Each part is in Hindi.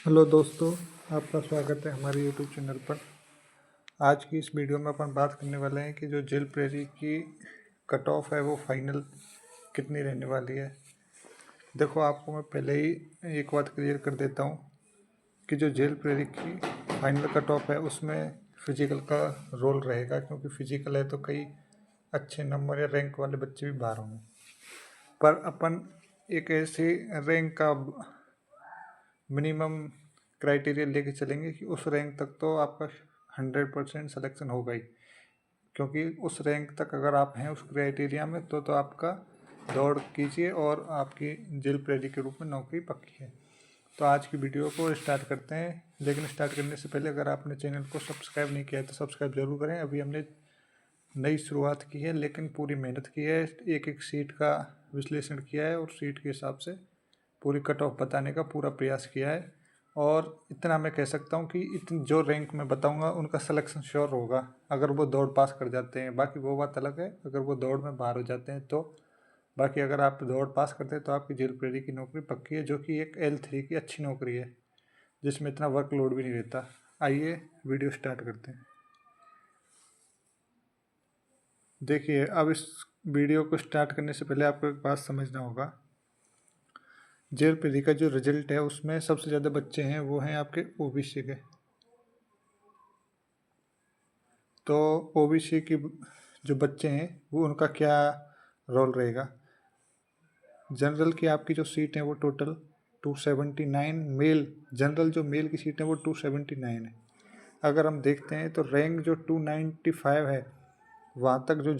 हेलो दोस्तों, आपका स्वागत है हमारे यूट्यूब चैनल पर। आज की इस वीडियो में अपन बात करने वाले हैं कि जो जेल प्रेरी की कट ऑफ है वो फाइनल कितनी रहने वाली है। देखो, आपको मैं पहले ही एक बात क्लियर कर देता हूँ कि जो जेल प्रेरी की फाइनल कट ऑफ है उसमें फिजिकल का रोल रहेगा, क्योंकि फिजिकल है तो कई अच्छे नंबर या रैंक वाले बच्चे भी बाहर होंगे। पर अपन एक ऐसे रैंक का मिनिमम क्राइटेरिया लेके चलेंगे कि उस रैंक तक तो आपका 100% सिलेक्शन होगा ही, क्योंकि उस रैंक तक अगर आप हैं उस क्राइटेरिया में तो आपका दौड़ कीजिए और आपकी जेल प्रेरी के रूप में नौकरी पक्की है। तो आज की वीडियो को स्टार्ट करते हैं, लेकिन स्टार्ट करने से पहले अगर आपने चैनल को सब्सक्राइब नहीं किया है तो सब्सक्राइब जरूर करें। अभी हमने नई शुरुआत की है, लेकिन पूरी मेहनत की है, एक एक सीट का विश्लेषण किया है और सीट के हिसाब से पूरी कट ऑफ बताने का पूरा प्रयास किया है। और इतना मैं कह सकता हूँ कि इतनी जो रैंक मैं बताऊँगा उनका सिलेक्शन श्योर होगा अगर वो दौड़ पास कर जाते हैं। बाकी वो बात अलग है अगर वो दौड़ में बाहर हो जाते हैं तो। बाकी अगर आप दौड़ पास करते हैं तो आपकी जेल प्रेरी की नौकरी पक्की है, जो कि एक L3 की अच्छी नौकरी है जिसमें इतना वर्कलोड भी नहीं रहता। आइए वीडियो स्टार्ट करते हैं। देखिए, अब इस वीडियो को स्टार्ट करने से पहले आपको एक बात समझना होगा। जेल प्रेरी का जो रिजल्ट है उसमें सबसे ज़्यादा बच्चे हैं वो हैं आपके ओबीसी के। तो ओबीसी की जो बच्चे हैं वो उनका क्या रोल रहेगा। जनरल की आपकी जो सीट है वो टोटल 279 मेल, जनरल जो मेल की सीट है वो 279 है। अगर हम देखते हैं तो रैंक जो 295 है वहाँ तक जो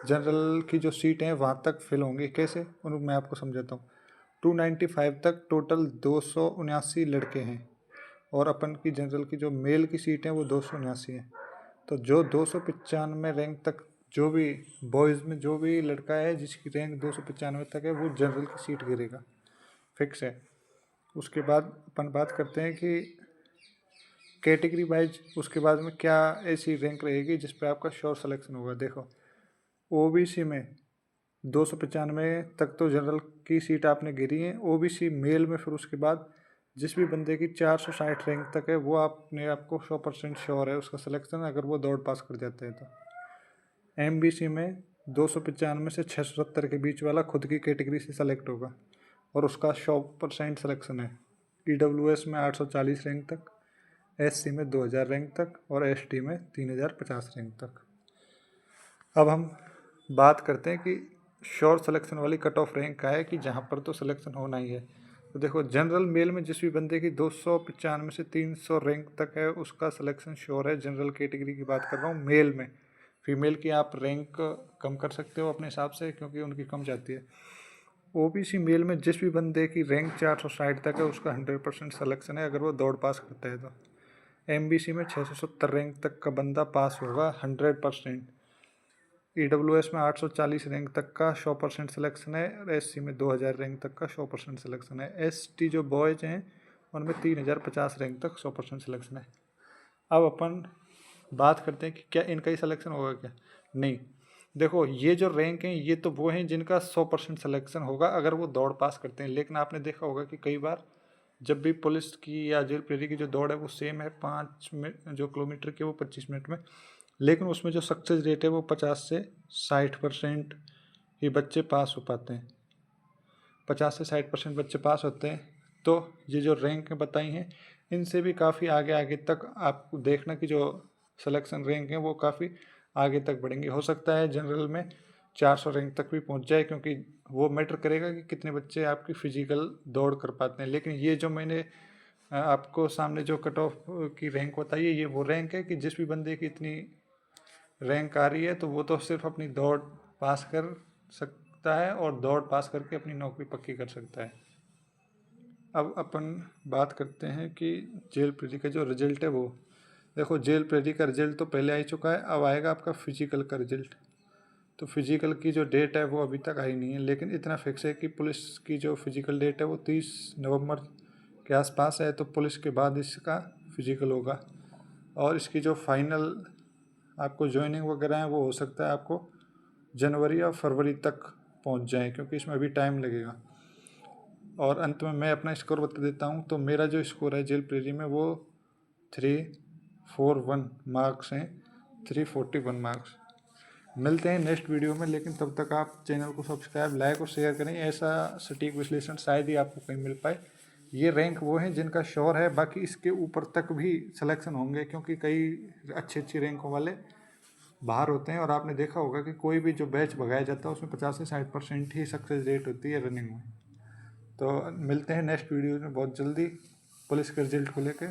जनरल की जो सीट हैं वहाँ तक फिल होंगी। कैसे, उन मैं आपको समझाता हूँ। 295 तक टोटल 279 लड़के हैं और अपन की जनरल की जो मेल की सीट है वो 279 है। तो जो 295 रैंक तक जो भी बॉयज़ में जो भी लड़का है जिसकी रैंक 295 तक है वो जनरल की सीट गिरेगा, फिक्स है। उसके बाद अपन बात करते हैं कि कैटेगरी वाइज उसके बाद में क्या ऐसी रैंक रहेगी जिस पे आपका श्योर सिलेक्शन होगा। देखो, ओबीसी में 295 तक तो जनरल की सीट आपने गिरी है। ओबीसी मेल में फिर उसके बाद जिस भी बंदे की 460 रैंक तक है वो आपको 100% श्योर है उसका सिलेक्शन, अगर वो दौड़ पास कर जाते हैं तो। एमबीसी में 295 से 670 के बीच वाला खुद की कैटेगरी से सेलेक्ट होगा और उसका 100% सिलेक्शन है। ईडब्ल्यूएस में 840 रैंक तक, एससी में 2000 रैंक तक और एसटी में 3050 रैंक तक। अब हम बात करते हैं कि श्योर सिलेक्शन वाली कट ऑफ रैंक का है कि जहाँ पर तो सिलेक्शन होना ही है। तो देखो, जनरल मेल में जिस भी बंदे की 295 से 300 रैंक तक है उसका सिलेक्शन श्योर है। जनरल कैटेगरी की बात कर रहा हूँ। मेल में, फीमेल की आप रैंक कम कर सकते हो अपने हिसाब से क्योंकि उनकी कम जाती है। ओबीसी मेल में जिस भी बंदे की रैंक 460 तक है उसका 100% सिलेक्शन है अगर वो दौड़ पास करता है तो। एमबीसी में 670 रैंक तक का बंदा पास होगा 100%। ईडब्ल्यूएस में 840 रैंक तक का 100% सिलेक्शन है और एससी में 2000 रैंक तक का 100% सिलेक्शन है। एसटी जो बॉयज हैं उनमें 3050 रैंक तक 100% सिलेक्शन है। अब अपन बात करते हैं कि क्या इनका ही सिलेक्शन होगा क्या। नहीं, देखो, ये जो रैंक हैं ये तो वो हैं जिनका 100% सिलेक्शन होगा अगर वो दौड़ पास करते हैं। लेकिन आपने देखा होगा कि कई बार जब भी पुलिस की या जेल प्रेरी की जो दौड़ है वो सेम है, 5 मिनट जो किलोमीटर की वो 25 मिनट में, लेकिन उसमें जो सक्सेस रेट है वो 50 से 60% ही बच्चे पास हो पाते हैं। 50 से 60% बच्चे पास होते हैं। तो ये जो रैंक बताई हैं इनसे भी काफ़ी आगे आगे तक आप देखना कि जो सिलेक्शन रैंक हैं वो काफ़ी आगे तक बढ़ेंगे। हो सकता है जनरल में 400 रैंक तक भी पहुंच जाए, क्योंकि वो मैटर करेगा कि कितने बच्चे आपकी फिजिकल दौड़ कर पाते हैं। लेकिन ये जो मैंने आपको सामने जो कट ऑफ की रैंक बताई है ये वो रैंक है कि जिस भी बंदे की इतनी रैंक आ रही है तो वो तो सिर्फ अपनी दौड़ पास कर सकता है और दौड़ पास करके अपनी नौकरी पक्की कर सकता है। अब अपन बात करते हैं कि जेल प्रेरी का जो रिजल्ट है वो, देखो, जेल प्रेरी का रिजल्ट तो पहले आ ही चुका है, अब आएगा आपका फिजिकल का रिजल्ट। तो फिजिकल की जो डेट है वो अभी तक आई नहीं है, लेकिन इतना फिक्स है कि पुलिस की जो फिजिकल डेट है वो 30 नवंबर के आसपास है। तो पुलिस के बाद इसका फिजिकल होगा और इसकी जो फाइनल आपको ज्वाइनिंग वगैरह है वो हो सकता है आपको जनवरी या फरवरी तक पहुंच जाए, क्योंकि इसमें अभी टाइम लगेगा। और अंत में मैं अपना स्कोर बता देता हूँ। तो मेरा जो स्कोर है जेल प्रेरी में वो 341 मार्क्स हैं, 341 मार्क्स। मिलते हैं नेक्स्ट वीडियो में, लेकिन तब तक आप चैनल को सब्सक्राइब, लाइक और शेयर करें। ऐसा सटीक विश्लेषण शायद ही आपको कहीं मिल पाए। ये रैंक वो हैं जिनका श्योर है, बाकी इसके ऊपर तक भी सिलेक्शन होंगे, क्योंकि कई अच्छी रैंकों वाले बाहर होते हैं। और आपने देखा होगा कि कोई भी जो बैच भगाया जाता है उसमें 50 से 60% ही सक्सेस रेट होती है रनिंग में। तो मिलते हैं नेक्स्ट वीडियो में बहुत जल्दी पुलिस के रिजल्ट को लेकर।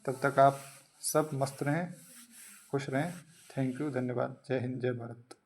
तब तक आप सब मस्त रहें, खुश रहें। थैंक यू, धन्यवाद। जय हिंद, जय भारत।